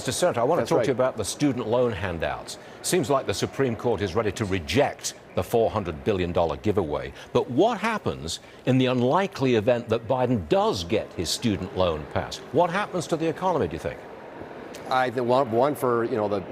Mr. Senator, I want to That's talk right. to you about the student loan handouts. Seems like the Supreme Court is ready to reject the $400 billion giveaway. But what happens in the unlikely event that Biden does get his student loan passed? What happens to the economy, do you think? I think one for, the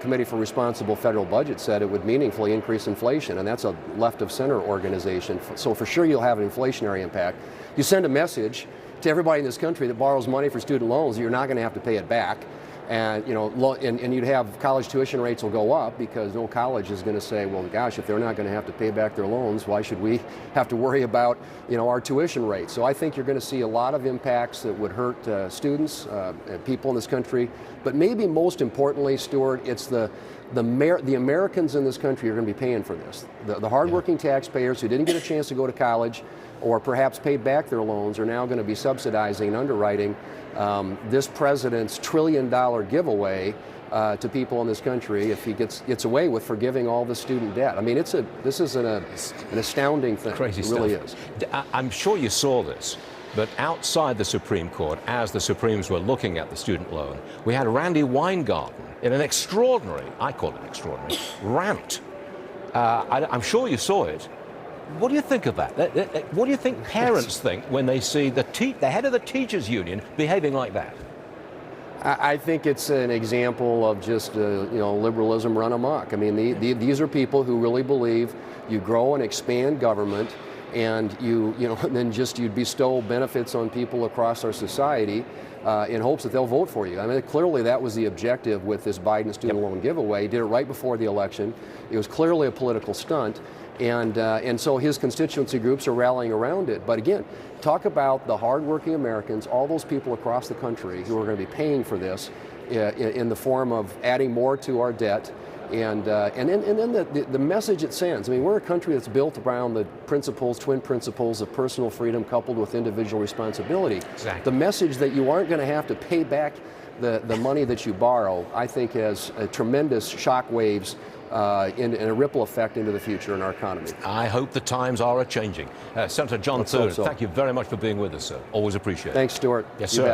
Committee for Responsible Federal Budget said it would meaningfully increase inflation, and that's a left of center organization. So for sure you'll have an inflationary impact. You send a message to everybody in this country that borrows money for student loans, you're not going to have to pay it back. And and you'd have college tuition rates will go up because no college is going to say, well, gosh, if they're not going to have to pay back their loans, why should we have to worry about our tuition rates? So I think you're going to see a lot of impacts that would hurt students, people in this country. But maybe most importantly, Stuart, it's the Americans in this country are going to be paying for this. The hardworking taxpayers who didn't get a chance to go to college or perhaps paid back their loans are now going to be subsidizing and underwriting this president's $1 trillion giveaway to people in this country if he gets away with forgiving all the student debt. I mean, this is an astounding thing. Crazy it really stuff. is. I'm sure you saw this, but outside the Supreme Court, as the Supremes were looking at the student loan, we had Randy Weingarten in an extraordinary, I call it extraordinary, rant. I'm sure you saw it. What do you think of that? What do you think parents think when they see the head of the teachers union behaving like that? I think it's an example of just liberalism run amok. I mean, these are people who really believe you grow and expand government, and then you'd bestow benefits on people across our society in hopes that they'll vote for you. I mean, clearly that was the objective with this Biden student loan giveaway. He did it right before the election. It was clearly a political stunt. And so his constituency groups are rallying around it. But again, talk about the hardworking Americans, all those people across the country who are going to be paying for this in the form of adding more to our debt. And then the message it sends. I mean, we're a country that's built around the twin principles of personal freedom coupled with individual responsibility. Exactly. The message that you aren't going to have to pay back the money that you borrow, I think has tremendous shock waves and a ripple effect into the future in our economy. I hope the times are a-changing. Senator John Thune, so. thank you very much for being with us, sir. Always appreciate it. Thanks, Stuart. Yes, You sir. bet.